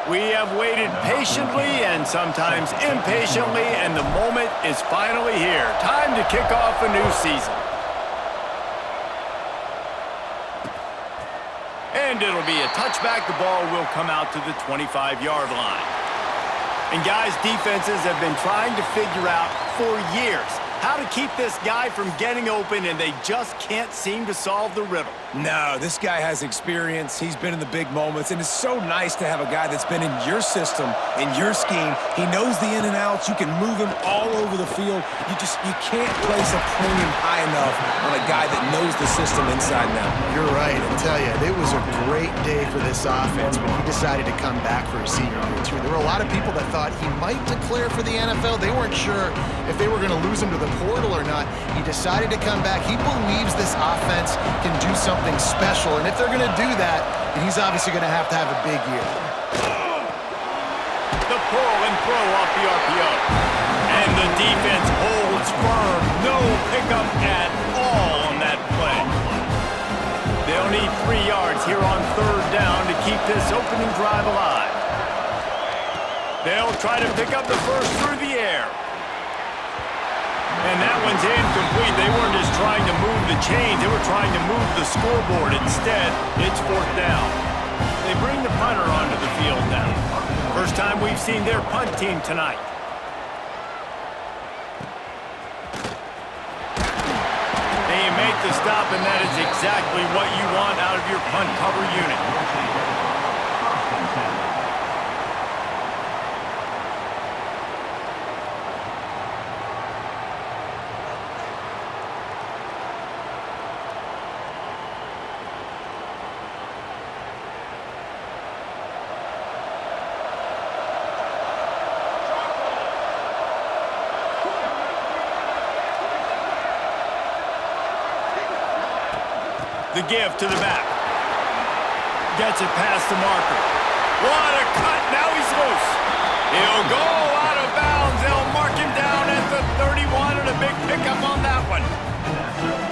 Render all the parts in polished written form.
We have waited patiently and sometimes impatiently, and the moment is finally here. Time to kick off a new season. And it'll be a touchback. The ball will come out to the 25-yard line. And guys, defenses have been trying to figure out for years how to keep this guy from getting open, and they just can't seem to solve the riddle. No, this guy has experience. He's been in the big moments, and it's so nice to have a guy that's been in your system, in your scheme. He knows the in and outs. You can move him all over the field. You can't place a premium high enough on a guy that knows the system inside and out. You're right. I tell you, it was a great day for this offense when he decided to come back for his senior year, too. There were a lot of people that thought he might declare for the NFL. They weren't sure if they were going to lose him to the portal or not. He decided to come back. He believes this offense can do something special, and if they're going to do that, then he's obviously going to have a big year. The pull and throw off the RPO. And the defense holds firm. No pickup at all on that play. They'll need 3 yards here on third down to keep this opening drive alive. They'll try to pick up the first through the air. And that one's incomplete. They weren't just trying to move the chains. They were trying to move the scoreboard. Instead, it's fourth down. They bring the punter onto the field now. First time we've seen their punt team tonight. They make the stop, and that is exactly what you want out of your punt cover unit. The give to the back. Gets it past the marker. What a cut. Now he's loose. He'll go out of bounds. They'll mark him down at the 31, and a big pickup on that one.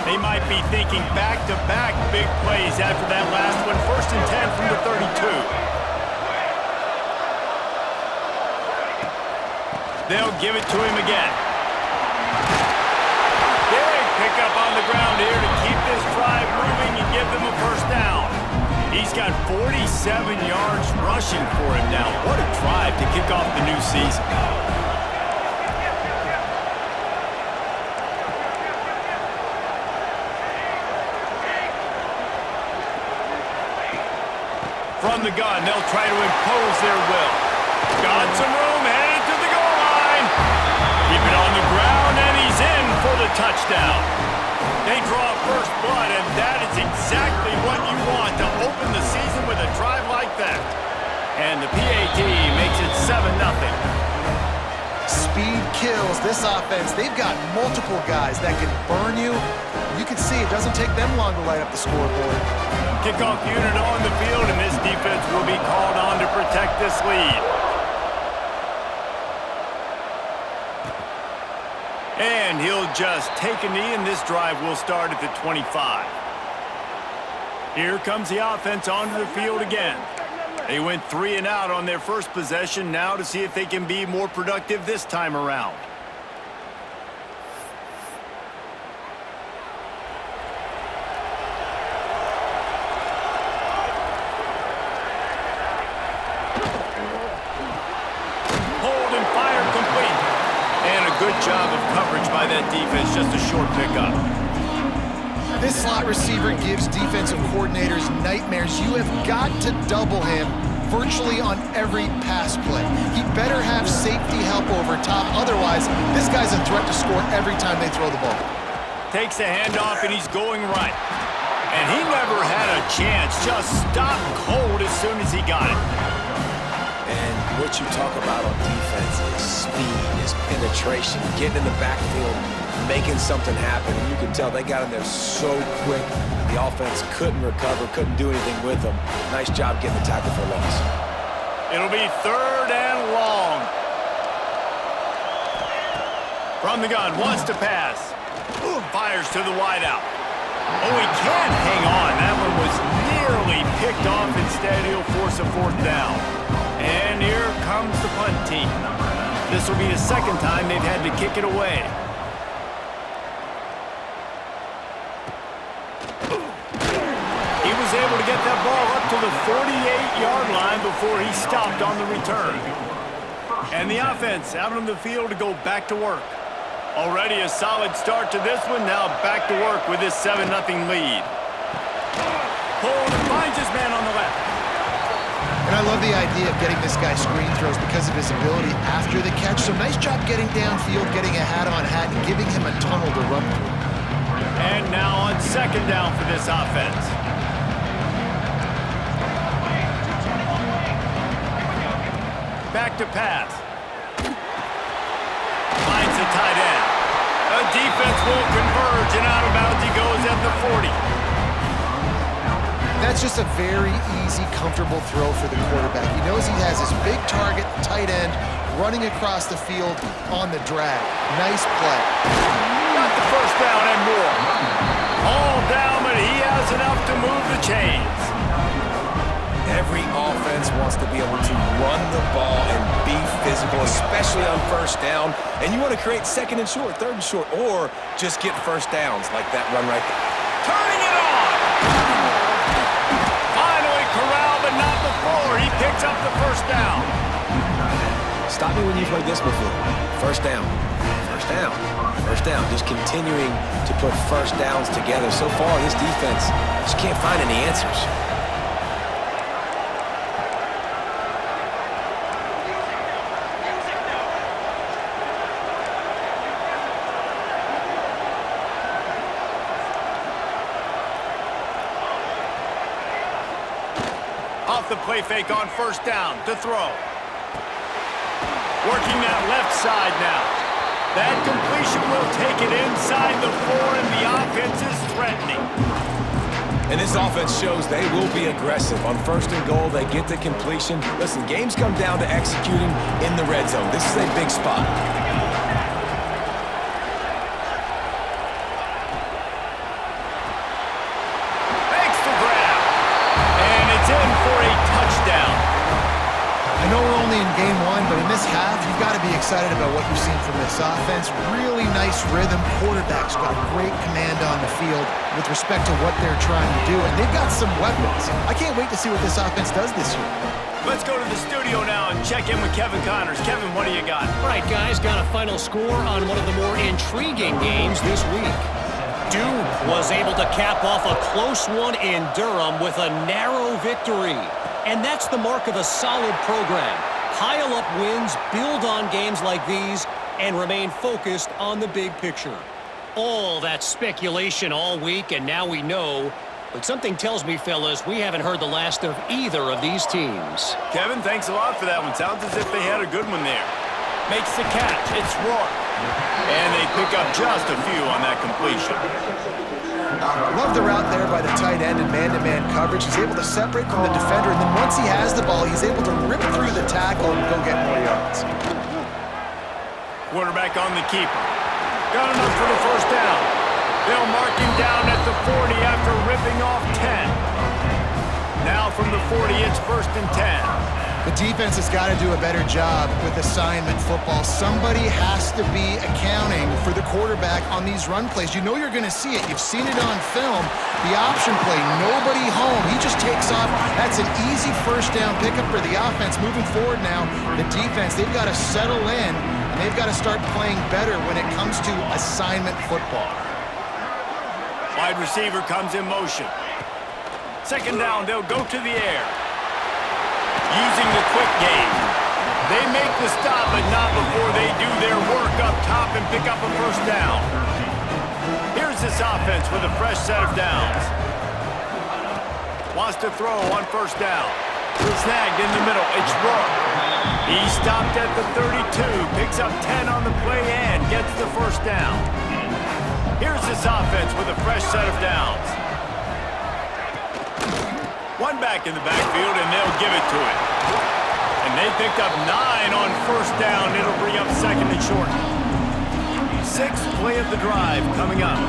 They might be thinking back-to-back big plays after that last one. First and 10 from the 32. They'll give it to him again. Big pickup on the ground here to keep this drive moving and give them a first down. He's got 47 yards rushing for him now. What a drive to kick off the new season. From the gun, they'll try to impose their will. Got some room, headed to the goal line. Keep it on the ground, and he's in for the touchdown. They draw first blood, and that is exactly what you want to open the season with a drive like that. And the PAT makes it 7-0. Speed kills this offense. They've got multiple guys that can burn you. You can see it doesn't take them long to light up the scoreboard. Kickoff unit on the field, and this defense will be called on to protect this lead. And he'll just take a knee, and this drive will start at the 25. Here comes the offense onto the field again. They went 3 and out on their first possession, now to see if they can be more productive this time around. Good job of coverage by that defense, just a short pickup. This slot receiver gives defensive coordinators nightmares. You have got to double him virtually on every pass play. He better have safety help over top. Otherwise, this guy's a threat to score every time they throw the ball. Takes the handoff, and he's going right. And he never had a chance. Just stopped cold as soon as he got it. And what you talk about on defense is speed, is penetration, getting in the backfield, making something happen. And you can tell they got in there so quick. The offense couldn't recover, couldn't do anything with them. Nice job getting the tackle for loss. It'll be 3rd and long. From the gun, wants to pass. Fires to the wideout. Oh, he can't hang on. That one was nearly picked off. Instead, he'll force a 4th down. And This will be the second time they've had to kick it away. He was able to get that ball up to the 48-yard line before he stopped on the return. And the offense out on the field to go back to work. Already a solid start to this one. Now back to work with this 7-0 lead. Pulled and finds his man on the left. And I love the idea of getting this guy screen throws because of his ability after the catch. So nice job getting downfield, getting a hat-on-hat, and giving him a tunnel to run through. And now on second down for this offense. Back to pass. Finds the tight end. The defense will converge, and out of bounds he goes at the 40. That's just a very easy, comfortable throw for the quarterback. He knows he has his big target, tight end, running across the field on the drag. Nice play. Got the first down and more. All down, but he has enough to move the chains. Every offense wants to be able to run the ball and be physical, especially on first down. And you want to create second and short, third and short, or just get first downs like that run right there. Turning it on! Finally corralled, but not before. He picks up the first down. Stop me when you've heard this before. First down, first down, first down. Just continuing to put first downs together. So far, this defense just can't find any answers. Off the play fake on first down to throw. Working that left side now. That completion will take it inside the 4, and the offense is threatening. And this offense shows they will be aggressive. On first and goal, they get the completion. Listen, games come down to executing in the red zone. This is a big spot. Makes the grab. And it's in for a touchdown. I know we're only in game 1, but in this half, you've got to be excited about what you've seen from this offense. Really nice rhythm. Quarterback's got great command on the field with respect to what they're trying to do, and they've got some weapons. I can't wait to see what this offense does this year. Let's go to the studio now and check in with Kevin Connors. Kevin, what do you got? All right, guys, got a final score on one of the more intriguing games this week. Duke was able to cap off a close one in Durham with a narrow victory. And that's the mark of a solid program. Pile up wins, build on games like these, and remain focused on the big picture. All that speculation all week, and now we know. But something tells me, fellas, we haven't heard the last of either of these teams. Kevin, thanks a lot for that one. Sounds as if they had a good one there. Makes the catch. It's Rourke. And they pick up just a few on that completion. Love the route there by the tight end in man-to-man coverage. He's able to separate from the defender, and then once he has the ball, he's able to rip through the tackle and go get more yards. Quarterback on the keeper. Got enough for the first down. They'll mark him down at the 40 after ripping off 10. Now from the 40, it's 1st and 10. The defense has got to do a better job with assignment football. Somebody has to be accounting for the quarterback on these run plays. You know you're going to see it. You've seen it on film. The option play, nobody home. He just takes off. That's an easy first down pickup for the offense. Moving forward now, the defense, they've got to settle in, and they've got to start playing better when it comes to assignment football. Wide receiver comes in motion. Second down, they'll go to the air. Using the quick game. They make the stop, but not before they do their work up top and pick up a first down. Here's this offense with a fresh set of downs. Wants to throw on first down. Snagged in the middle. It's Rourke. He stopped at the 32, picks up 10 on the play and gets the first down. Here's this offense with a fresh set of downs. One back in the backfield, and they'll give it to it. And they picked up 9 on first down. It'll bring up second and short. 6th play of the drive coming up.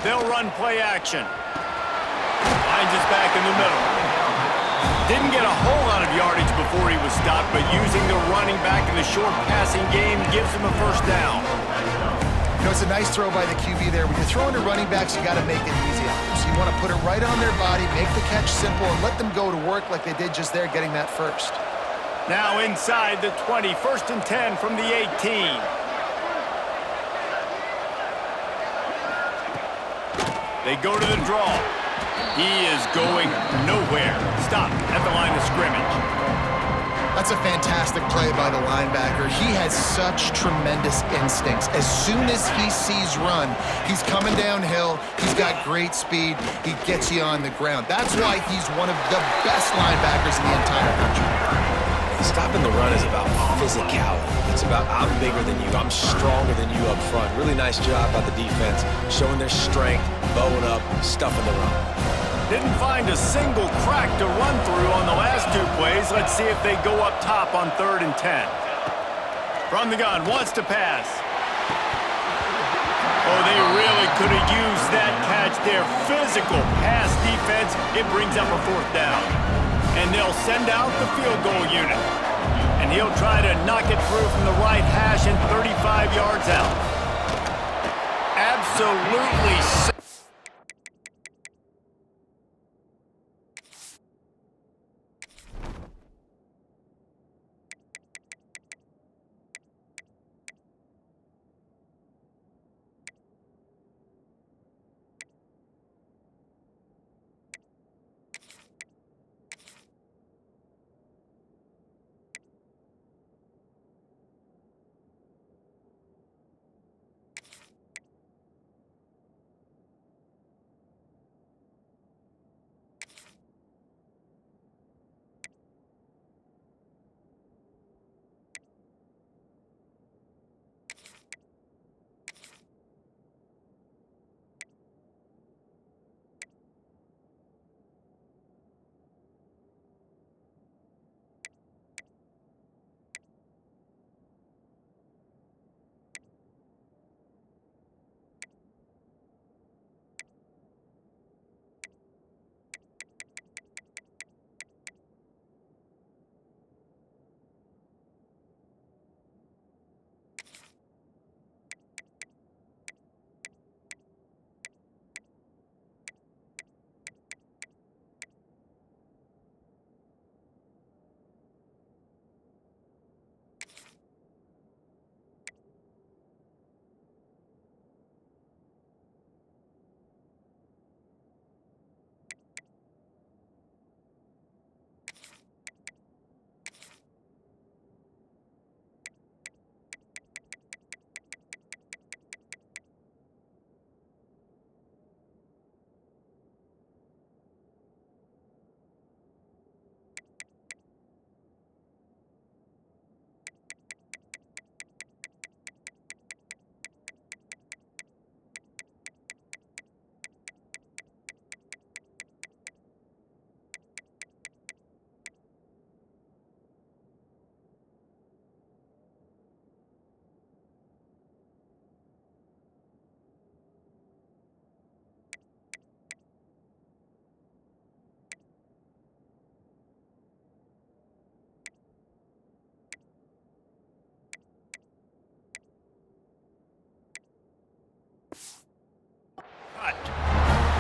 They'll run play action. Finds us back in the middle. Didn't get a whole lot of yardage before he was stopped, but using the running back in the short passing game gives him a first down. You know, it's a nice throw by the QB there. When you're throwing to running backs, you got to make it easy on them. So you want to put it right on their body, make the catch simple, and let them go to work like they did just there, getting that first. Now inside the 20, 1st and 10 from the 18. They go to the draw. He is going nowhere. Stop at the line of scrimmage. That's a fantastic play by the linebacker. He has such tremendous instincts. As soon as he sees run, he's coming downhill. He's got great speed. He gets you on the ground. That's why he's one of the best linebackers in the entire country. Stopping the run is about physicality. It's about I'm bigger than you, I'm stronger than you up front. Really nice job by the defense, showing their strength, bowing up, stuffing the run. Didn't find a single crack to run through on the last 2 plays. Let's see if they go up top on 3rd and 10. From the gun, wants to pass. Oh, they really could have used that catch there. Physical pass defense. It brings up a 4th down. And they'll send out the field goal unit. And he'll try to knock it through from the right hash and 35 yards out. Absolutely.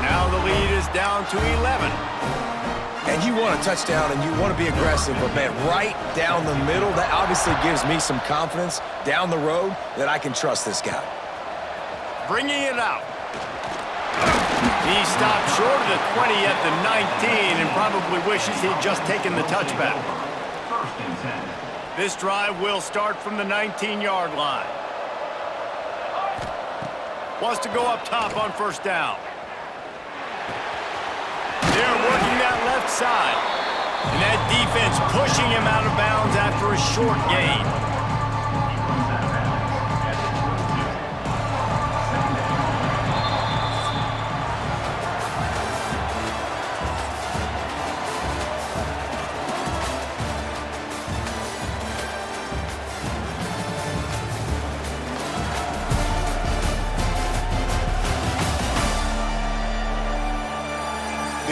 Now the lead is down to 11. And you want a touchdown and you want to be aggressive, but man, right down the middle, that obviously gives me some confidence down the road that I can trust this guy. Bringing it out. He stopped short of the 20 at the 19 and probably wishes he'd just taken the touchback. This drive will start from the 19-yard line. Wants to go up top on 1st down. They're working that left side. And that defense pushing him out of bounds after a short gain.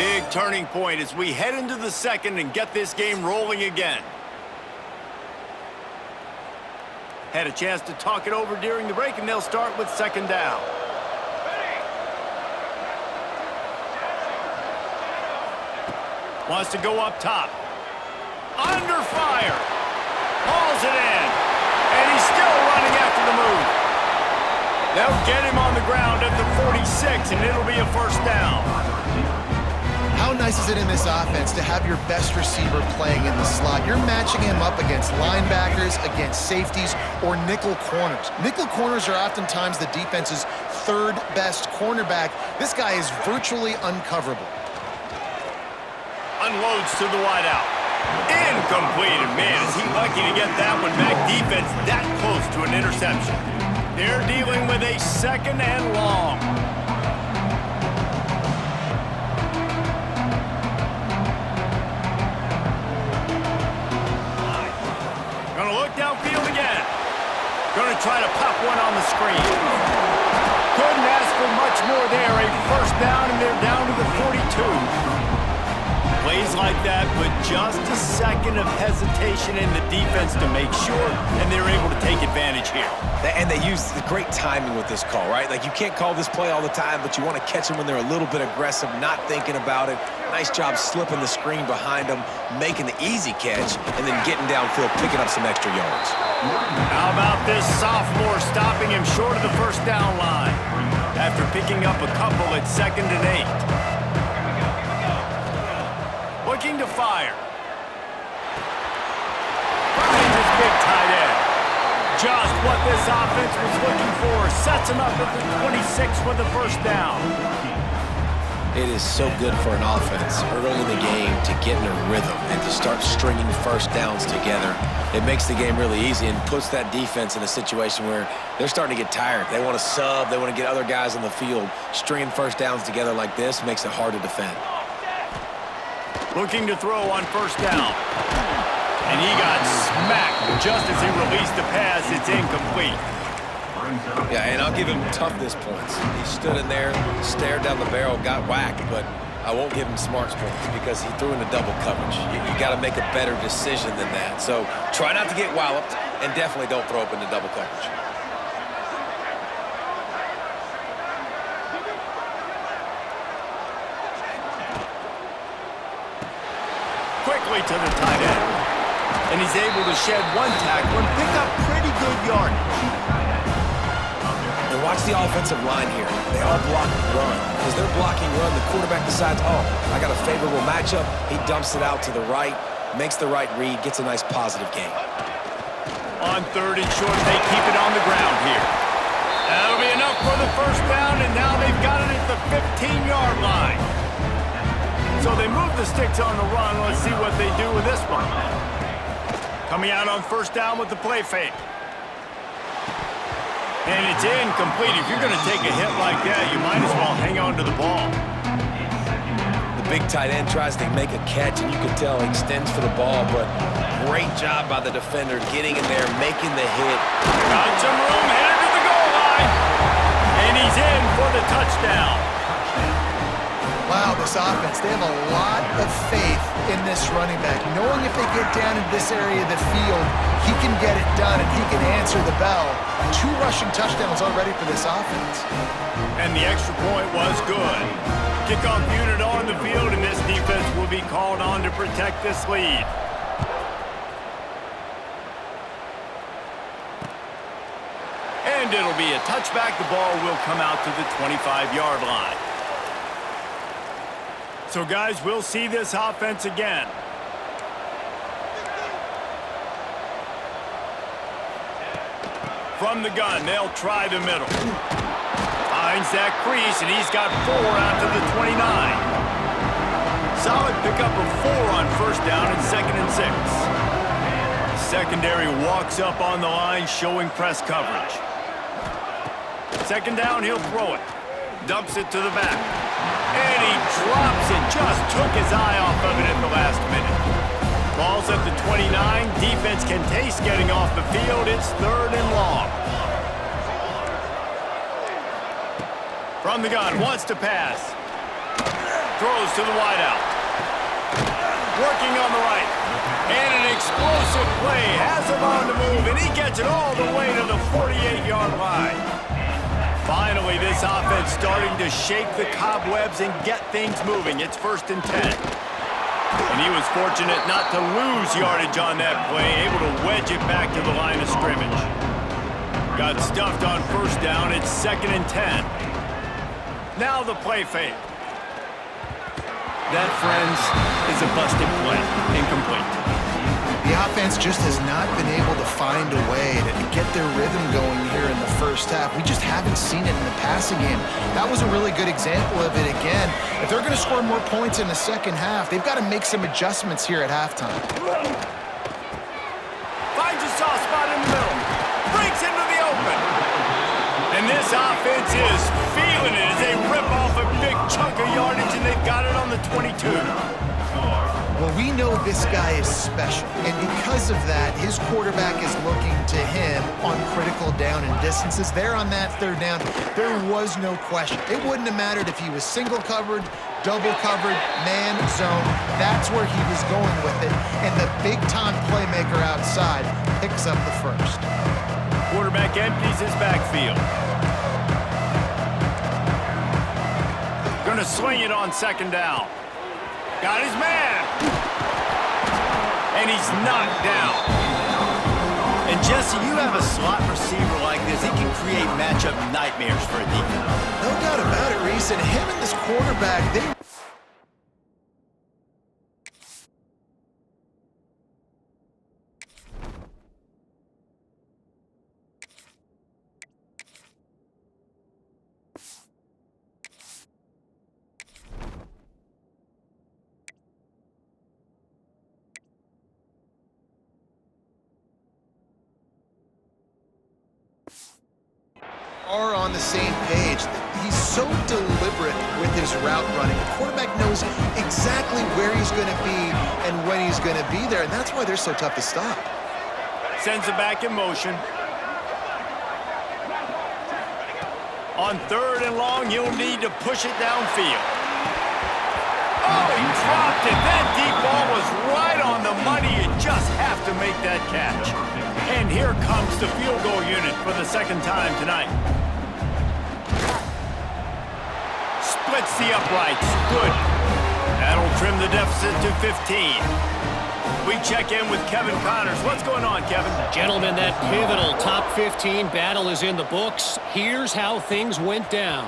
Big turning point as we head into the second and get this game rolling again. Had a chance to talk it over during the break, and they'll start with second down. Wants to go up top. Under fire. Hauls it in. And he's still running after the move. They'll get him on the ground at the 46, and it'll be a first down. How nice is it in this offense to have your best receiver playing in the slot? You're matching him up against linebackers, against safeties, or nickel corners. Nickel corners are oftentimes the defense's third best cornerback. This guy is virtually uncoverable. Unloads to the wideout. Incomplete, and man, is he lucky to get that one back. Defense that close to an interception. They're dealing with a second and long. Gonna look downfield again. Gonna try to pop one on the screen. Couldn't ask for much more there. A first down, and they're down to the 42. Plays like that, but just a second of hesitation in the defense to make sure, and they're able to take advantage here. And they use the great timing with this call, right? Like, you can't call this play all the time, but you want to catch them when they're a little bit aggressive, not thinking about it. Nice job slipping the screen behind them, making the easy catch, and then getting downfield, picking up some extra yards. How about this sophomore stopping him short of the first down line after picking up a couple at 2nd and 8. Looking to fire. Finds his big tight end. Just what this offense was looking for. Sets him up at the 26 with the first down. It is so good for an offense early in the game to get in a rhythm and to start stringing first downs together. It makes the game really easy and puts that defense in a situation where they're starting to get tired. They want to sub. They want to get other guys on the field. Stringing first downs together like this makes it hard to defend. Looking to throw on first down. And he got smacked just as he released the pass. It's incomplete. Yeah, and I'll give him toughness points. He stood in there, stared down the barrel, got whacked, but I won't give him smarts points because he threw into double coverage. You got to make a better decision than that. So try not to get walloped, and definitely don't throw up into double coverage. Quickly to the tight end. And he's able to shed one tackle and pick up pretty good yardage. And watch the offensive line here. They all block run. As they're blocking run, the quarterback decides, oh, I got a favorable matchup. He dumps it out to the right, makes the right read, gets a nice positive gain. On 3rd and short, they keep it on the ground here. That'll be enough for the first down, and now they've got it at the 15-yard line. So they move the sticks on the run. Let's see what they do with this one. Coming out on first down with the play fake. And it's incomplete. If you're going to take a hit like that, you might as well hang on to the ball. The big tight end tries to make a catch, and you can tell he extends for the ball, but great job by the defender getting in there, making the hit. Got some room, headed to the goal line. And he's in for the touchdown. Wow, this offense, they have a lot of faith in this running back. Knowing if they get down in this area of the field, he can get it done and he can answer the bell. 2 rushing touchdowns already for this offense. And the extra point was good. Kickoff unit on the field, and this defense will be called on to protect this lead. And it'll be a touchback. The ball will come out to the 25-yard line. So, guys, we'll see this offense again. From the gun, they'll try the middle. Finds that crease, and he's got 4 out to the 29. Solid pickup of 4 on first down and 2nd and 6. Secondary walks up on the line, showing press coverage. 2nd down, he'll throw it. Dumps it to the back. And he drops it. Just took his eye off of it at the last minute. Ball's at the 29. Defense can taste getting off the field. It's 3rd and long. From the gun, wants to pass. throws to the wideout. Working on the right. And an explosive play. Has him on the move, and he gets it all the way to the 48-yard line. Finally, this offense starting to shake the cobwebs and get things moving. It's 1st and 10. And he was fortunate not to lose yardage on that play, able to wedge it back to the line of scrimmage. Got stuffed on 1st down. It's 2nd and 10. Now the play fake. That, friends, is a busted play. Incomplete. The offense just has not been able to find a way to get their rhythm going here in the first half. We just haven't seen it in the passing game. That was a really good example of it again. If they're going to score more points in the second half, they've got to make some adjustments here at halftime. Finds a soft spot in the middle. Breaks into the open. And this offense is feeling it as they rip off a big chunk of yardage, and they've got it on the 22. Well, we know this guy is special, and because of that, his quarterback is looking to him on critical down and distances. There on that 3rd down, there was no question. It wouldn't have mattered if he was single covered, double covered, man zone. That's where he was going with it, and the big-time playmaker outside picks up the 1st. Quarterback empties his backfield. Gonna swing it on 2nd down. Got his man. And he's knocked down. And Jesse, you have a slot receiver like this, he can create matchup nightmares for a defense. No doubt about it, Reese. And him and this quarterback, they... are on the same page. He's so deliberate with his route running. The quarterback knows exactly where he's going to be and when he's going to be there, and that's why they're so tough to stop. Sends it back in motion. On 3rd and long, you'll need to push it downfield. Oh, he dropped it. That deep ball was right on the money. You just have to make that catch. And here comes the field goal unit for the 2nd time tonight. Splits the uprights. Good. That'll trim the deficit to 15. We check in with Kevin Connors. What's going on, Kevin? Gentlemen, that pivotal top 15 battle is in the books. Here's how things went down.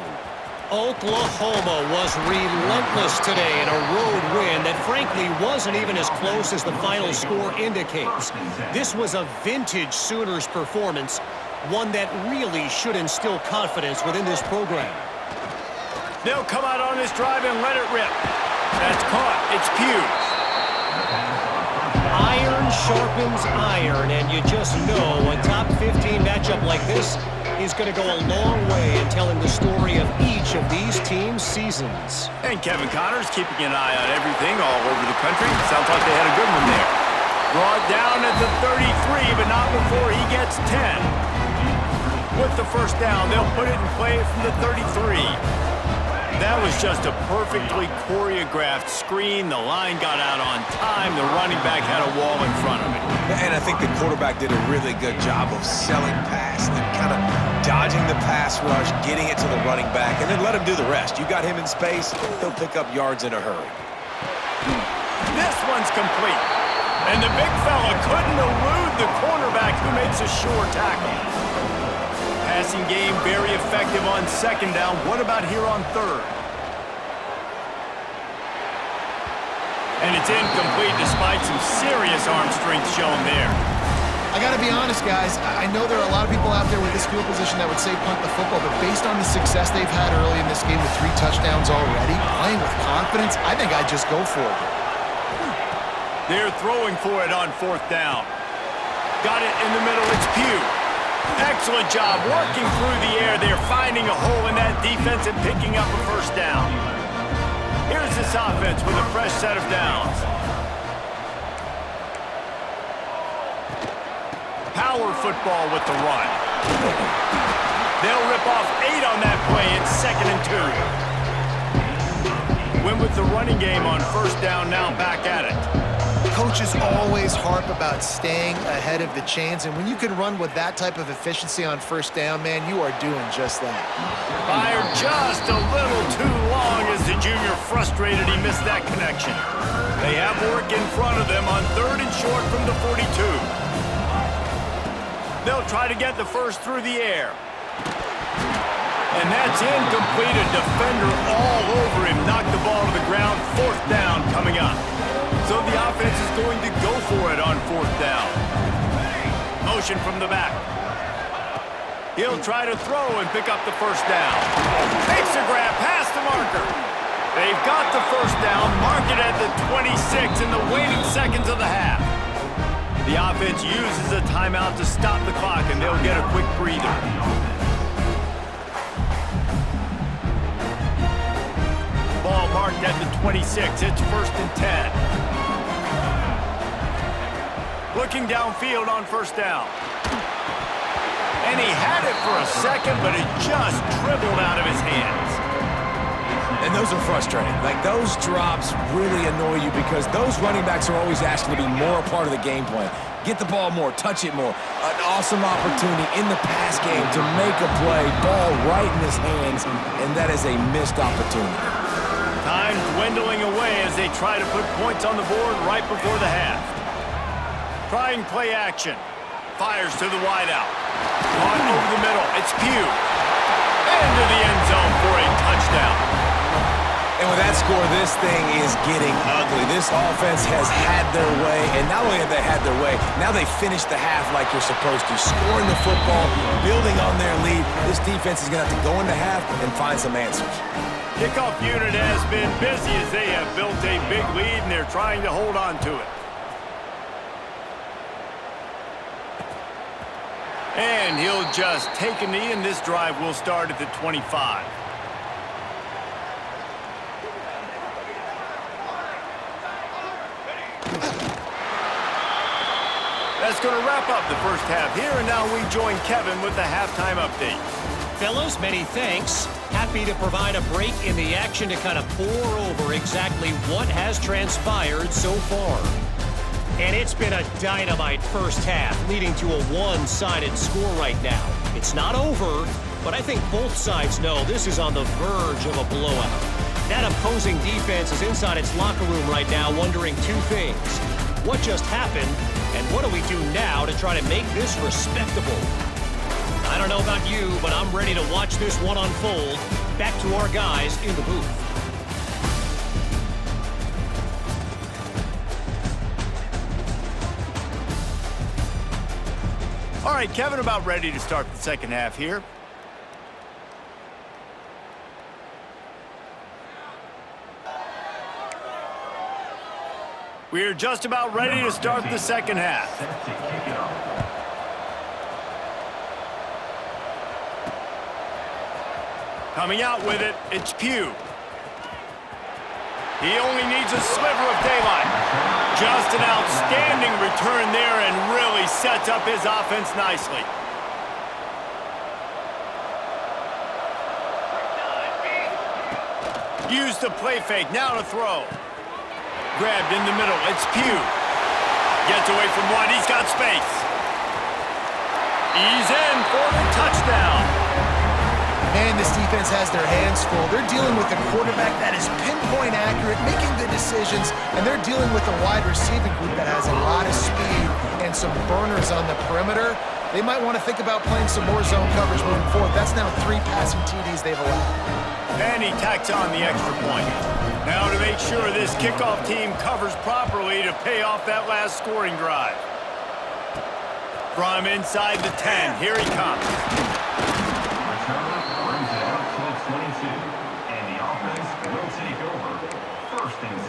Oklahoma was relentless today in a road win that frankly wasn't even as close as the final score indicates. This was a vintage Sooners performance, one that really should instill confidence within this program. They'll come out on this drive and let it rip. That's caught. It's Pugh. Iron sharpens iron, and you just know a top 15 matchup like this is going to go a long way in telling the story of each of these teams' seasons. And Kevin Connors keeping an eye on everything all over the country. Sounds like they had a good one there. Brought down at the 33, but not before he gets 10. With the 1st down, they'll put it in play from the 33. That was just a perfectly choreographed screen. The line got out on time. The running back had a wall in front of it. And I think the quarterback did a really good job of selling past and kind of dodging the pass rush, getting it to the running back, and then let him do the rest. You got him in space, he'll pick up yards in a hurry. This one's complete. And the big fella couldn't elude the cornerback who makes a sure tackle. Passing game very effective on 2nd down. What about here on 3rd? And it's incomplete despite some serious arm strength shown there. I got to be honest, guys. I know there are a lot of people out there with this field position that would say punt the football, but based on the success they've had early in this game with 3 touchdowns already, playing with confidence, I think I'd just go for it. They're throwing for it on 4th down. Got it in the middle. It's Pugh. Excellent job working through the air. They're finding a hole in that defense and picking up a 1st down. Here's this offense with a fresh set of downs. Power football with the run. They'll rip off 8 on that play. It's 2nd and 2. Win with with the running game on first down, now back at it. Coaches always harp about staying ahead of the chains, and when you can run with that type of efficiency on first down, man, you are doing just that. Fired just a little too long as the junior frustrated he missed that connection. They have work in front of them on 3rd and short from the 42. They'll try to get the first through the air. And that's incomplete. A defender all over him. Knocked the ball to the ground. 4th down coming up. So the offense is going to go for it on 4th down. Motion from the back. He'll try to throw and pick up the first down. Makes a grab past the marker. They've got the first down. Mark it at the 26 in the waning seconds of the half. The offense uses a timeout to stop the clock, and they'll get a quick breather. Ball marked at the 26. It's 1st and 10. Looking downfield on first down. And he had it for a second, but it just dribbled out of his hands. And those are frustrating. Like, those drops really annoy you because those running backs are always asking to be more a part of the game plan. Get the ball more, touch it more. An awesome opportunity in the pass game to make a play, ball right in his hands, and that is a missed opportunity. Time dwindling away as they try to put points on the board right before the half. Trying play action. Fires to the wideout. Caught over the middle. It's Pugh. Into the end zone for a touchdown. And with that score, this thing is getting ugly. This offense has had their way, and not only have they had their way, now they finished the half like you're supposed to. Scoring the football, building on their lead. This defense is going to have to go into half and find some answers. Kickoff unit has been busy as they have built a big lead, and they're trying to hold on to it. And he'll just take a knee, and this drive will start at the 25. That's going to wrap up the first half here, and now we join Kevin with the halftime update. Fellows, many thanks. Happy to provide a break in the action to kind of pour over exactly what has transpired so far. And it's been a dynamite first half, leading to a one-sided score right now. It's not over, but I think both sides know this is on the verge of a blowout. That opposing defense is inside its locker room right now wondering two things. What just happened, and what do we do now to try to make this respectable? I don't know about you, but I'm ready to watch this one unfold. Back to our guys in the booth. All right, Kevin, about ready to start the second half here. We're just about ready to start the second half. Coming out with it, it's Pugh. He only needs a sliver of daylight. Just an outstanding return there and really sets up his offense nicely. Use the play fake, now to throw. Grabbed in the middle, it's Pugh. Gets away from one, he's got space. He's in for the touchdown. And this defense has their hands full. They're dealing with a quarterback that is pinpoint accurate, making the decisions, and they're dealing with a wide receiving group that has a lot of speed and some burners on the perimeter. They might want to think about playing some more zone coverage moving forward. That's now 3 passing TDs they've allowed. And he tacks on the extra point. Now to make sure this kickoff team covers properly to pay off that last scoring drive. From inside the 10, here he comes.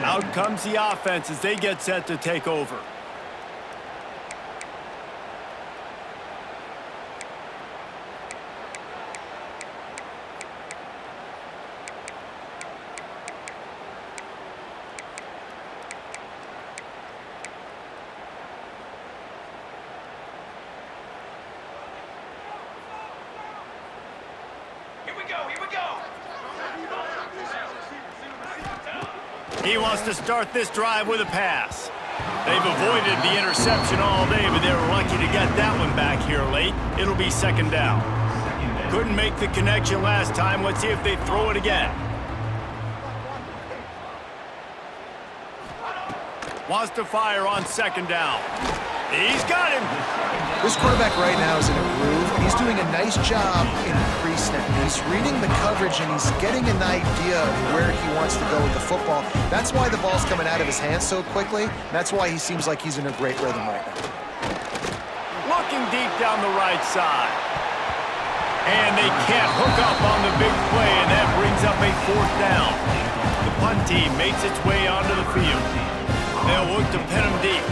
Out comes the offense as they get set to take over. He wants to start this drive with a pass. They've avoided the interception all day, but they were lucky to get that one back here late. It'll be second down. Couldn't make the connection last time. Let's see if they throw it again. Wants to fire on second down. He's got him. This quarterback right now is in a groove, and he's doing a nice job in pre-snap. He's reading the coverage, and he's getting an idea of where he wants to go with the football. That's why the ball's coming out of his hands so quickly. That's why he seems like he's in a great rhythm right now. Looking deep down the right side. And they can't hook up on the big play, and that brings up a fourth down. The punt team makes its way onto the field. They'll look to pin him deep.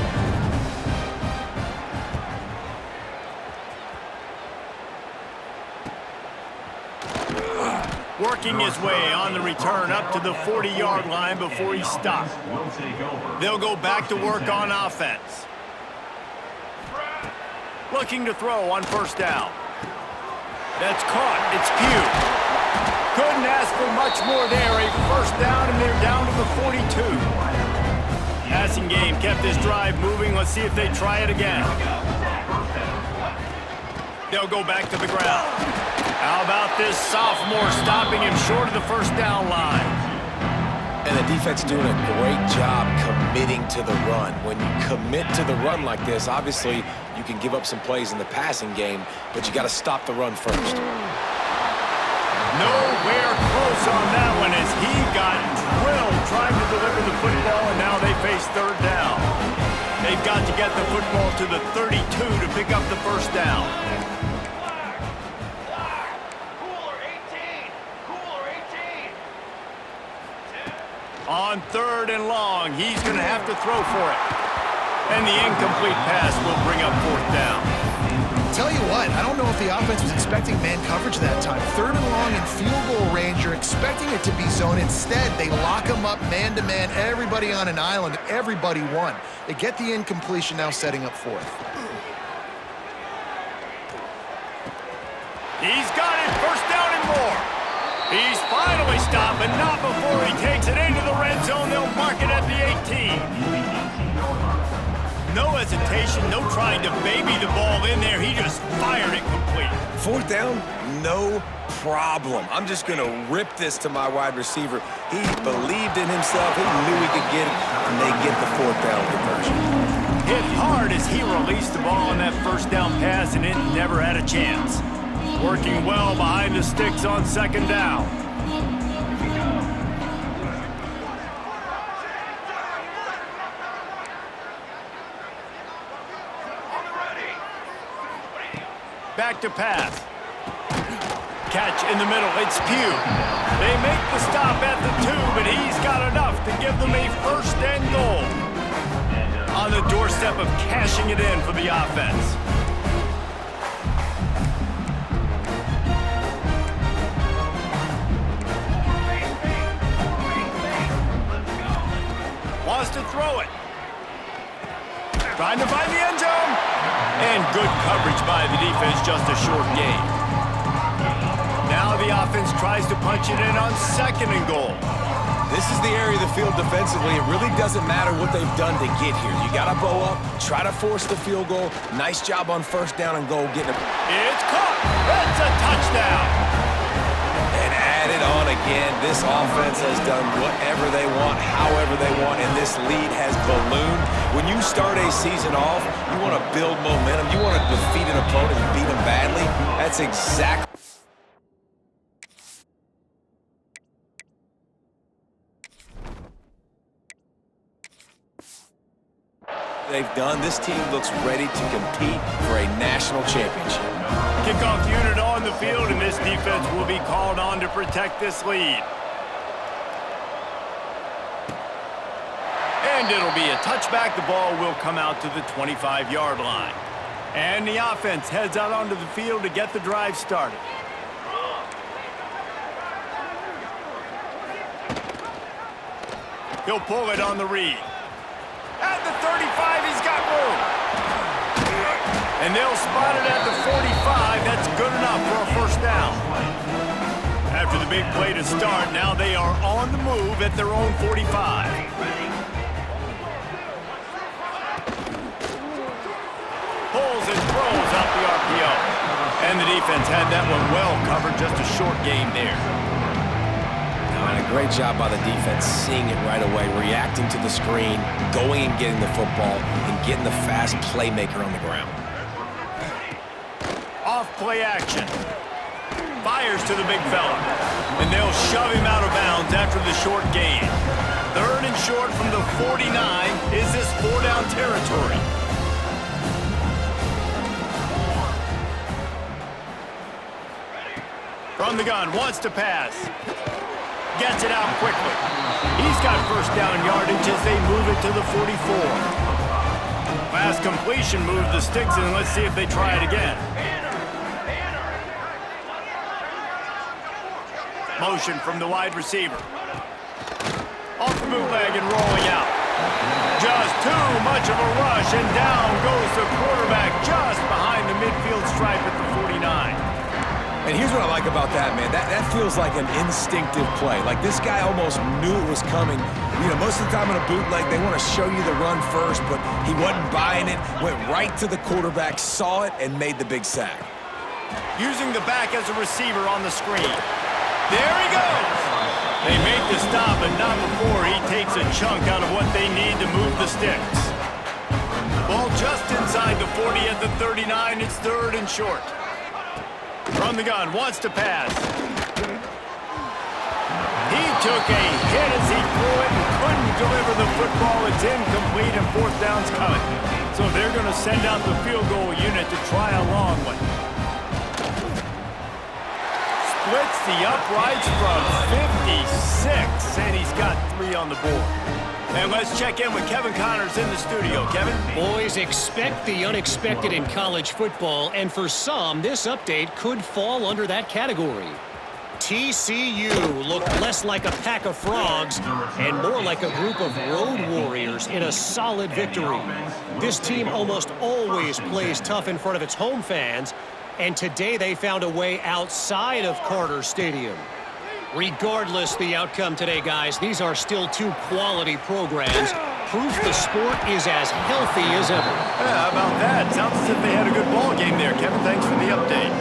Working his way on the return up to the 40-yard line before he stopped. They'll go back to work on offense. Looking to throw on first down. That's caught. It's Pugh. Couldn't ask for much more there. A first down, and they're down to the 42. Passing game kept this drive moving. Let's see if they try it again. They'll go back to the ground. How about this sophomore stopping him short of the first down line? And the defense doing a great job committing to the run. When you commit to the run like this, obviously you can give up some plays in the passing game, but you got to stop the run first. Nowhere close on that one as he got drilled trying to deliver the football, and now they face third down. They've got to get the football to the 32 to pick up the first down. On third and long, he's going to have to throw for it. And the incomplete pass will bring up fourth down. Tell you what, I don't know if the offense was expecting man coverage that time. Third and long in field goal range, you're expecting it to be zone. Instead, they lock them up man-to-man, everybody on an island, everybody won. They get the incompletion, now setting up fourth. He's got it, first down and more. He's finally stopped, but not before he takes it into the red zone. They'll mark it at the 18. No hesitation, no trying to baby the ball in there. He just fired it complete. Fourth down, no problem. I'm just going to rip this to my wide receiver. He believed in himself. He knew he could get it, and they get the fourth down conversion. Hit hard as he released the ball on that first down pass, and it never had a chance. Working well behind the sticks on second down. Back to pass. Catch in the middle. It's Pugh. They make the stop at the 2, but he's got enough to give them a first and goal. On the doorstep of cashing it in for the offense. Wants to throw it. Trying to find the end zone. And good coverage by the defense, just a short gain. Now the offense tries to punch it in on second and goal. This is the area of the field defensively. It really doesn't matter what they've done to get here. You got to bow up, try to force the field goal. Nice job on first down and goal getting it. It's caught. That's a touchdown. And add it on again. This offense has done whatever they want, however they want, and this lead has ballooned. When you start a season off, you want to build momentum. You want to defeat an opponent and beat them badly. That's exactly. They've done. This team looks ready to compete for a national championship. Kickoff unit on the field, and this defense will be called on to protect this lead. And it'll be a touchback. The ball will come out to the 25-yard line. And the offense heads out onto the field to get the drive started. He'll pull it on the read. At the 35, he's got room. And they'll spot it at the 45. That's good enough for a first down. After the big play to start. Now they are on the move at their own 45. Pulls and throws out the RPO. And the defense had that one well covered. Just a short game there. And a great job by the defense seeing it right away, reacting to the screen, going and getting the football, and getting the fast playmaker on the ground. Off play action. Fires to the big fella. And they'll shove him out of bounds after the short gain. 3rd and short from the 49. Is this 4-down territory? From the gun, wants to pass. Gets it out quickly. He's got first down yardage as they move it to the 44. Last completion moved the sticks in. Let's see if they try it again. Motion from the wide receiver. Off the bootleg and rolling out. Just too much of a rush, and down goes the quarterback just behind the midfield stripe at the 49. And here's what I like about that, man. That feels like an instinctive play. Like this guy almost knew it was coming. You know, most of the time in a bootleg, they want to show you the run first, but he wasn't buying it, went right to the quarterback, saw it, and made the big sack. Using the back as a receiver on the screen. There he goes! They make the stop, but not before he takes a chunk out of what they need to move the sticks. Ball just inside the 40 at the 39. It's 3rd and short. From the gun, wants to pass. He took a hit as he threw it and couldn't deliver the football. It's incomplete and 4th down's coming. So they're going to send out the field goal unit to try a long one. Splits the uprights from 56, and he's got 3 on the board. And let's check in with Kevin Connors in the studio. Kevin? Boys, expect the unexpected in college football, and for some, this update could fall under that category. TCU looked less like a pack of frogs and more like a group of road warriors in a solid victory. This team almost always plays tough in front of its home fans, and today they found a way outside of Carter Stadium. Regardless the outcome today, guys, these are still 2 quality programs. Proof the sport is as healthy as ever. Yeah, how about that? Sounds as if they had a good ball game there. Kevin, thanks for the update.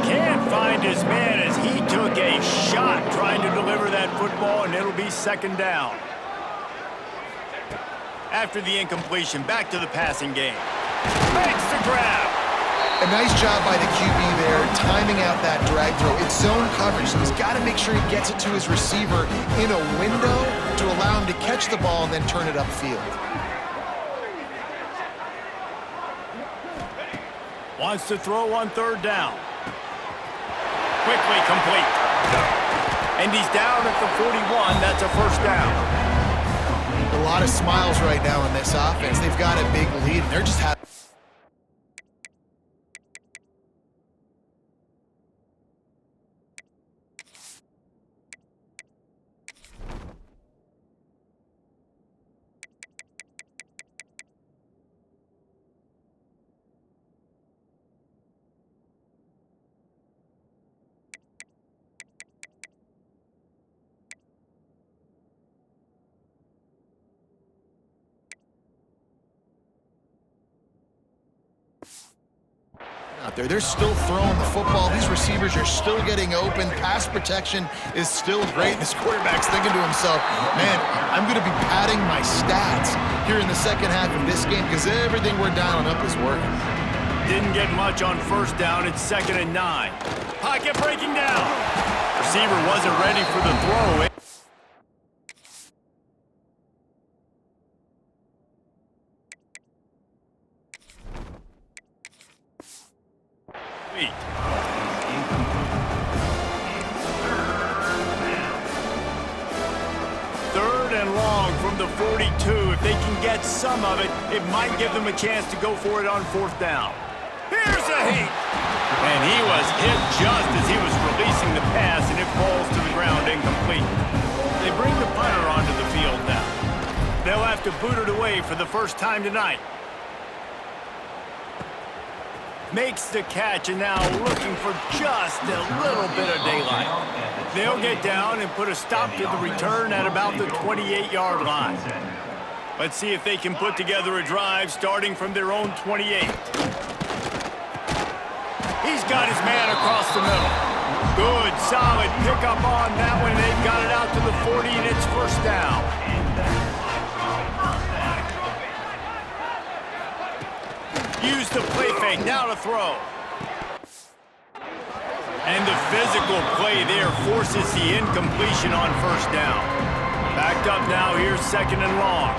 Can't find his man as he took a shot trying to deliver that football, and it'll be 2nd down. After the incompletion, back to the passing game. Makes the grab. A nice job by the QB there, timing out that drag throw. It's zone coverage, so he's got to make sure he gets it to his receiver in a window to allow him to catch the ball and then turn it upfield. Wants to throw on 3rd down. Quickly complete. And he's down at the 41. That's a 1st down. A lot of smiles right now in this offense. They've got a big lead, and they're just having... out there. They're still throwing the football. These receivers are still getting open. Pass protection is still great. This quarterback's thinking to himself, man, I'm going to be padding my stats here in the 2nd half of this game because everything we're dialing up is working. Didn't get much on 1st down. It's 2nd and 9. Pocket breaking down. Receiver wasn't ready for the throw. The 42. If they can get some of it, it might give them a chance to go for it on 4th down. Here's a hit. And he was hit just as he was releasing the pass, and it falls to the ground incomplete. They bring the punter onto the field now. They'll have to boot it away for the first time tonight. Makes the catch and now looking for just a little bit of daylight. They'll get down and put a stop to the return at about the 28-yard line. Let's see if they can put together a drive starting from their own 28. He's got his man across the middle. Good, solid pickup on that one. They've got it out to the 40, and it's first down. Use the play fake, now to throw. And the physical play there forces the incompletion on first down. Backed up now, here's second and long.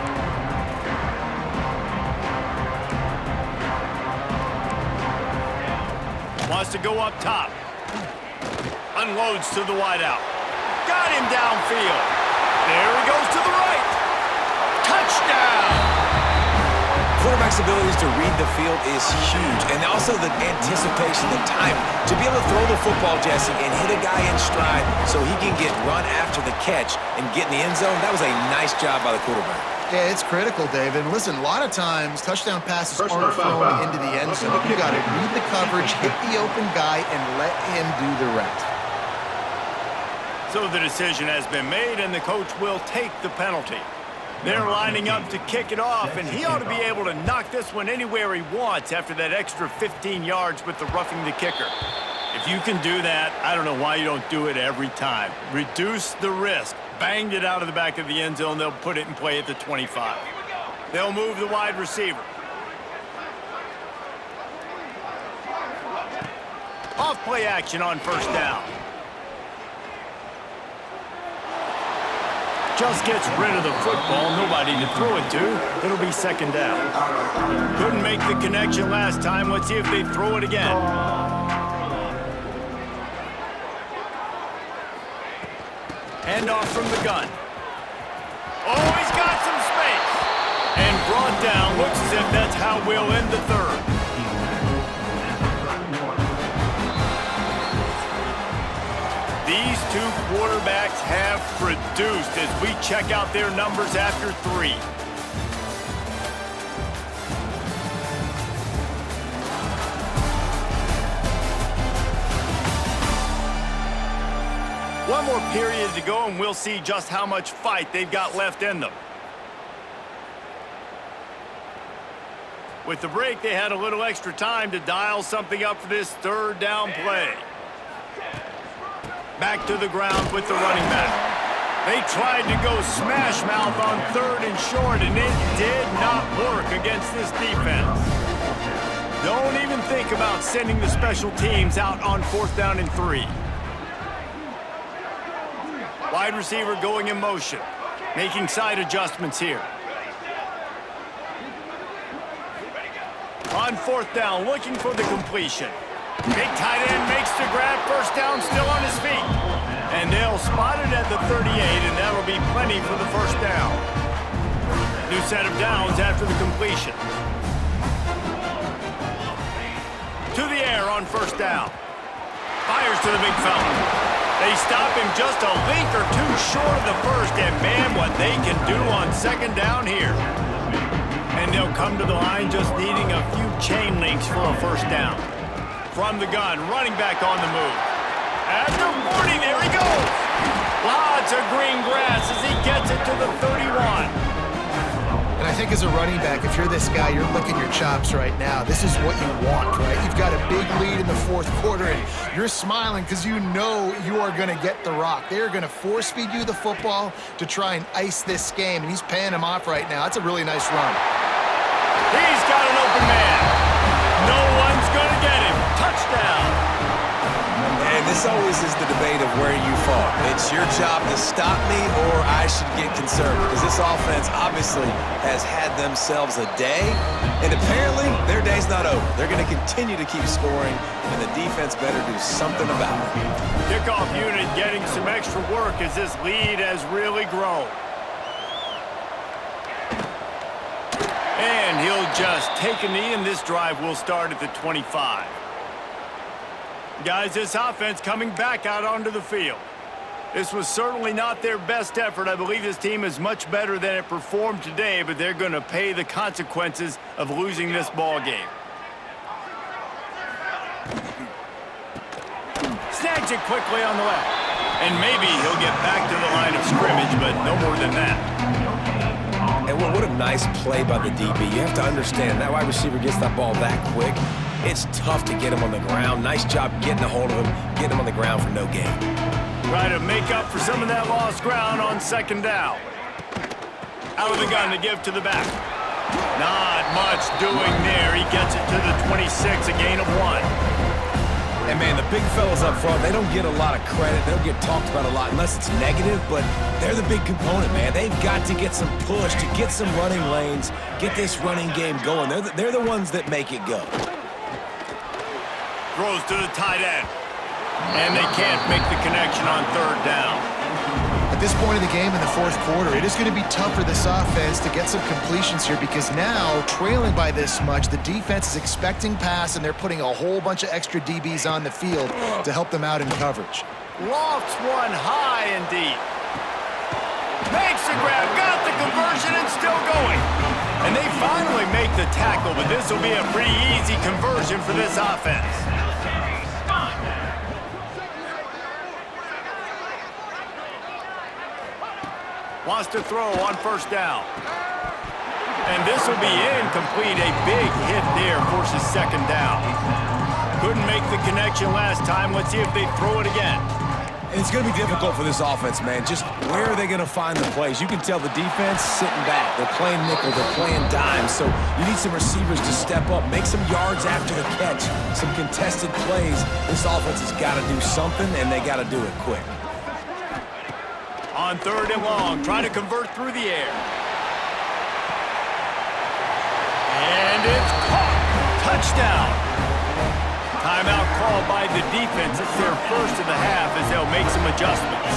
Wants to go up top. Unloads to the wideout. Got him downfield. There he goes to the right. Touchdown! Quarterback's abilities to read the field is huge, and also the anticipation, the time to be able to throw the football, Jesse, and hit a guy in stride so he can get run after the catch and get in the end zone. That was a nice job by the quarterback. Yeah, it's critical, David. And listen, a lot of times touchdown passes aren't thrown into the end zone. You got to read the coverage, hit the open guy, and let him do the rest. So the decision has been made, and the coach will take the penalty. They're lining up to kick it off, and he ought to be able to knock this one anywhere he wants after that extra 15 yards with the roughing the kicker. If you can do that, I don't know why you don't do it every time. Reduce the risk. Banged it out of the back of the end zone. They'll put it in play at the 25. They'll move the wide receiver. Off play action on first down. Just gets rid of the football, nobody to throw it to. It'll be second down. Couldn't make the connection last time. Let's see if they throw it again. Handoff from the gun. Oh, he's got some space. And brought down. Looks as if that's how we'll end the third. These two quarterbacks have produced as we check out their numbers after 3. One more period to go, and we'll see just how much fight they've got left in them. With the break, they had a little extra time to dial something up for this third down play. Back to the ground with the running back. They tried to go smash mouth on third and short, and it did not work against this defense. Don't even think about sending the special teams out on fourth down and 3. Wide receiver going in motion, making side adjustments here. On fourth down, looking for the completion. Big tight end makes the grab, first down, still on his feet. And they'll spot it at the 38, and that'll be plenty for the first down. New set of downs after the completion. To the air on first down. Fires to the big fella. They stop him just a link or two short of the first, and man, what they can do on second down here. And they'll come to the line just needing a few chain links for a first down. From the gun, running back on the move. At the 40, there he goes. Lots of green grass as he gets it to the 31. And I think as a running back, if you're this guy, you're licking your chops right now. This is what you want, right? You've got a big lead in the fourth quarter, and you're smiling because you know you are going to get the rock. They're going to force-feed you the football to try and ice this game, and he's paying him off right now. That's a really nice run. He's got an open man. No one's going to get him. Touchdown. And this always is the debate of where you fall. It's your job to stop me or I should get conservative, because this offense obviously has had themselves a day, and apparently their day's not over. They're going to continue to keep scoring, and the defense better do something about it. Kickoff unit getting some extra work as this lead has really grown. And he'll just take a knee, and this drive will start at the 25. Guys, this offense coming back out onto the field. This was certainly not their best effort. I believe this team is much better than it performed today, but they're going to pay the consequences of losing this ball game. moves it quickly on the left. And maybe he'll get back to the line of scrimmage, but no more than that. And what a nice play by the DB. You have to understand, that wide receiver gets that ball that quick. It's tough to get him on the ground. Nice job getting a hold of him, getting him on the ground for no gain. Try to make up for some of that lost ground on second down. Out of the gun to give to the back. Not much doing there. He gets it to the 26, a gain of 1. And, man, the big fellas up front, they don't get a lot of credit. They don't get talked about a lot unless it's negative, but they're the big component, man. They've got to get some push, to get some running lanes, get this running game going. They're the ones that make it go. Throws to the tight end. And they can't make the connection on third down. At this point of the game in the fourth quarter, it is going to be tough for this offense to get some completions here because now, trailing by this much, the defense is expecting pass, and they're putting a whole bunch of extra DBs on the field to help them out in coverage. Lofts one high and deep. Makes the grab, got the conversion, and still going. And they finally make the tackle, but this will be a pretty easy conversion for this offense. Wants to throw on first down. And this will be incomplete. A big hit there forces second down. Couldn't make the connection last time. Let's see if they throw it again. And it's going to be difficult for this offense, man. Just where are they going to find the plays? You can tell the defense sitting back. They're playing nickel. They're playing dime. So you need some receivers to step up, make some yards after the catch, some contested plays. This offense has got to do something, and they got to do it quick. On third and long, trying to convert through the air. And it's caught. Touchdown. Timeout called by the defense. It's their first of the half as they'll make some adjustments.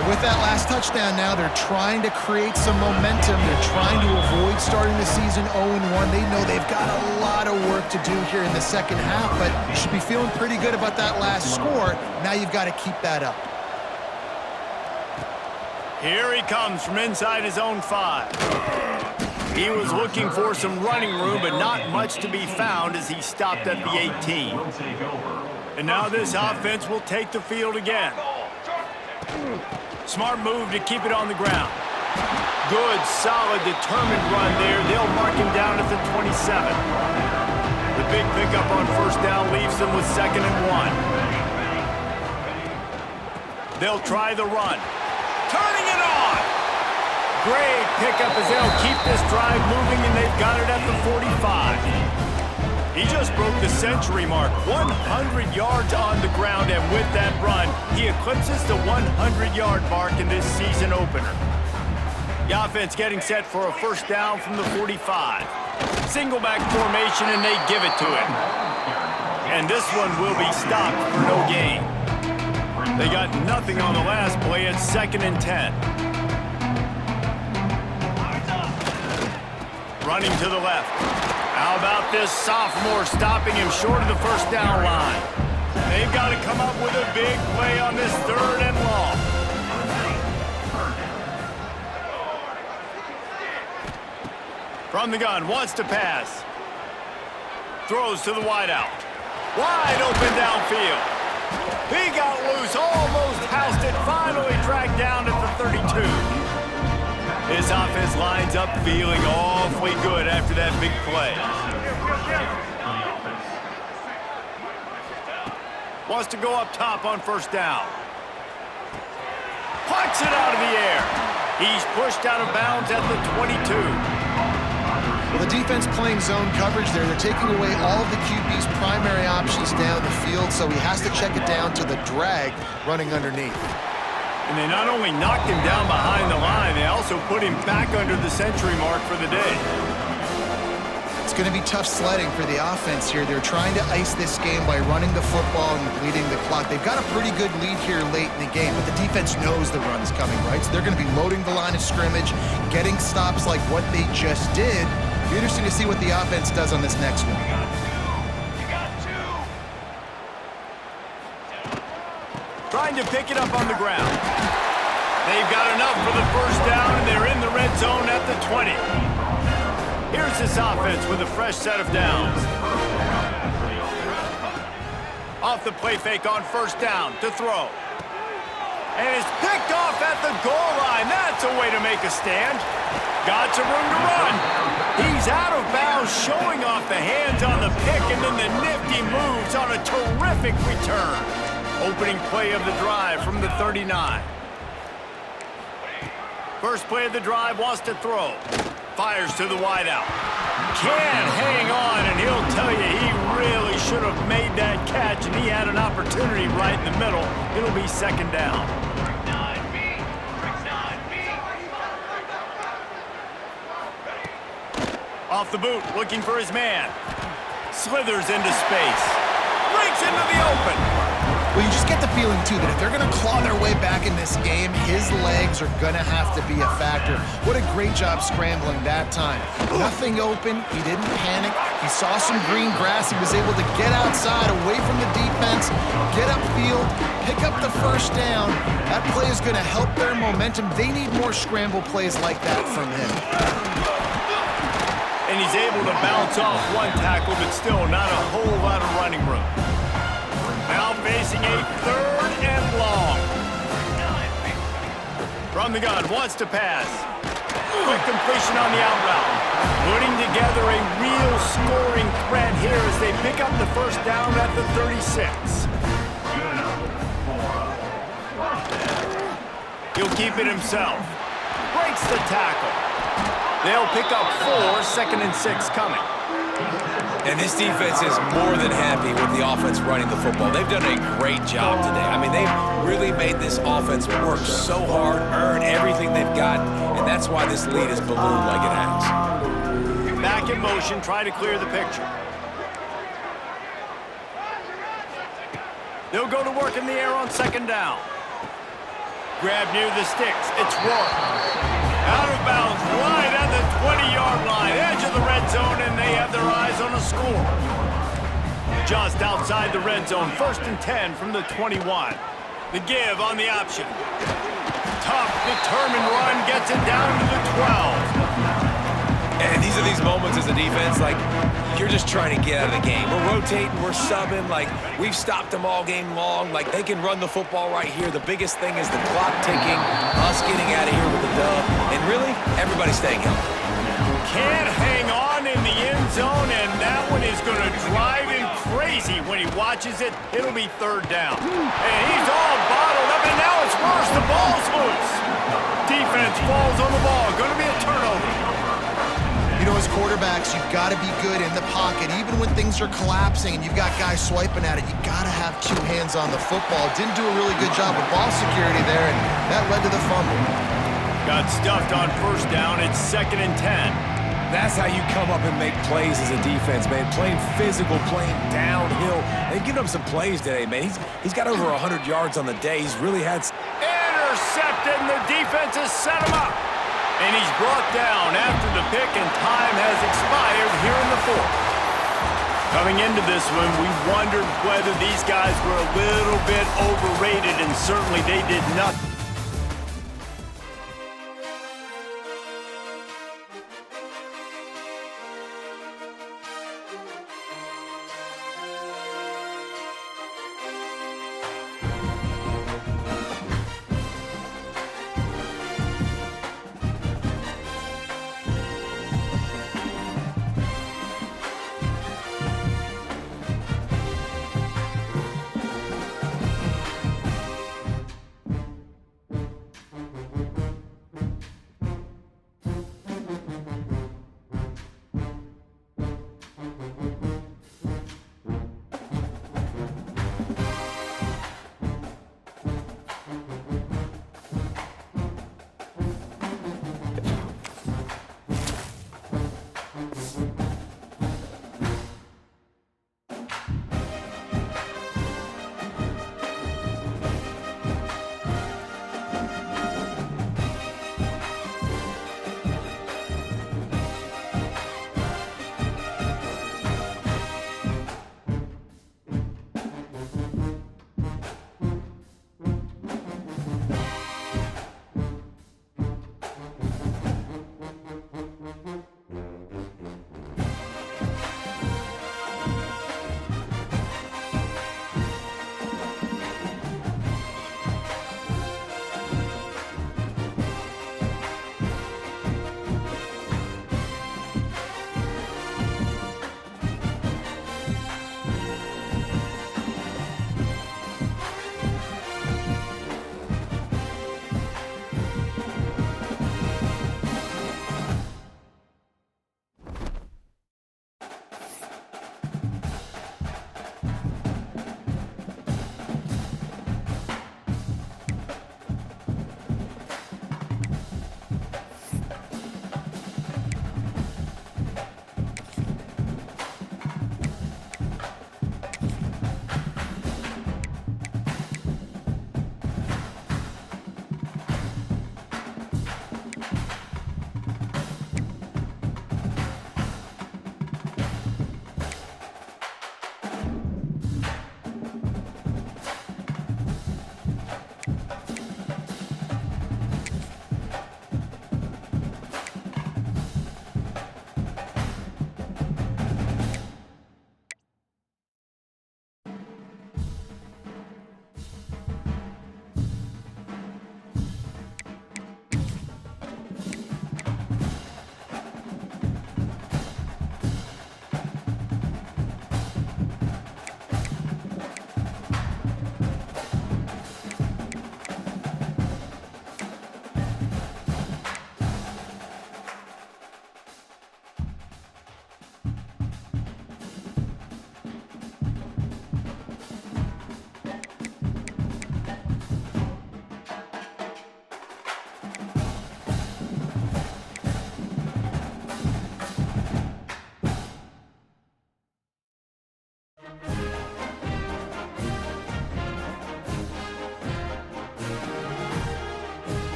And with that last touchdown now, they're trying to create some momentum. They're trying to avoid starting the season 0-1. They know they've got a lot of work to do here in the second half, but you should be feeling pretty good about that last score. Now you've got to keep that up. Here he comes from inside his own 5. He was looking for some running room, but not much to be found as he stopped at the 18. And now this offense will take the field again. Smart move to keep it on the ground. Good, solid, determined run there. They'll mark him down at the 27. The big pickup on first down leaves them with 2nd and 1. They'll try the run. Turning it on. Great pickup as they'll keep this drive moving, and they've got it at the 45. He just broke the century mark, 100 yards on the ground, and with that run, he eclipses the 100-yard mark in this season opener. The offense getting set for a first down from the 45. Single back formation, and they give it to him. And this one will be stopped for no gain. They got nothing on the last play. It's 2nd and 10. Running to the left. How about this sophomore stopping him short of the first down line? They've got to come up with a big play on this 3rd and long. From the gun, wants to pass. Throws to the wideout. Wide open downfield. He got loose, almost housed it, finally dragged down at the 32. This offense lines up feeling awfully good after that big play. Wants to go up top on first down. Plucks it out of the air. He's pushed out of bounds at the 22. Well, the defense playing zone coverage there. They're taking away all of the QB's primary options down the field, so he has to check it down to the drag running underneath. And they not only knocked him down behind the line, they also put him back under the century mark for the day. It's going to be tough sledding for the offense here. They're trying to ice this game by running the football and bleeding the clock. They've got a pretty good lead here late in the game, but the defense knows the run's coming, right? So they're going to be loading the line of scrimmage, getting stops like what they just did. It'll be interesting to see what the offense does on this next one. Trying to pick it up on the ground. They've got enough for the first down, and they're in the red zone at the 20. Here's this offense with a fresh set of downs. Off the play fake on first down to throw. And it's picked off at the goal line. That's a way to make a stand. Got some room to run. He's out of bounds, showing off the hands on the pick, and then the nifty moves on a terrific return. Opening play of the drive from the 39. First play of the drive, wants to throw. Fires to the wideout. Can't hang on, and he'll tell you he really should have made that catch, and he had an opportunity right in the middle. It'll be second down. Off the boot, looking for his man. Slithers into space. Breaks into the open. Well, you just get the feeling, too, that if they're going to claw their way back in this game, his legs are going to have to be a factor. What a great job scrambling that time. Nothing open. He didn't panic. He saw some green grass. He was able to get outside, away from the defense, get upfield, pick up the first down. That play is going to help their momentum. They need more scramble plays like that from him. And he's able to bounce off one tackle, but still not a whole lot of running room. Now facing a third and long. From the gun, wants to pass. Quick completion on the out route. Putting together a real scoring threat here as they pick up the first down at the 36. He'll keep it himself. Breaks the tackle. They'll pick up 4, 2nd and 6 coming. And this defense is more than happy with the offense running the football. They've done a great job today. I mean, they've really made this offense work so hard, earn everything they've got, and that's why this lead is ballooned like it has. Back in motion, try to clear the picture. They'll go to work in the air on second down. Grab near the sticks. It's Rourke. Out of bounds, right at the 20-yard line, edge of the red zone, and they have their eyes on a score. Just outside the red zone, 1st and 10 from the 21. The give on the option. Tough, determined run, gets it down to the 12. And these are these moments as a defense, like, you're just trying to get out of the game. We're rotating, we're subbing, like, we've stopped them all game long. Like, they can run the football right here. The biggest thing is the clock ticking, us getting out of here with the dub, and really, everybody staying healthy. Can't hang on in the end zone, and that one is going to drive him crazy when he watches it. It'll be third down. And he's all bottled up, and now it's worse. The ball's loose. Defense falls on the ball. Going to be a turnover. You know, as quarterbacks, you've got to be good in the pocket. Even when things are collapsing and you've got guys swiping at it, you got to have 2 hands on the football. Didn't do a really good job of ball security there, and that led to the fumble. Got stuffed on first down. It's 2nd and 10. That's how you come up and make plays as a defense, man. Playing physical, playing downhill. They've given him some plays today, man. He's got over 100 yards on the day. He's really had... Intercepted, and the defense has set him up. And he's brought down after the pick, and time has expired here in the 4th. Coming into this one, we wondered whether these guys were a little bit overrated, and certainly they did not.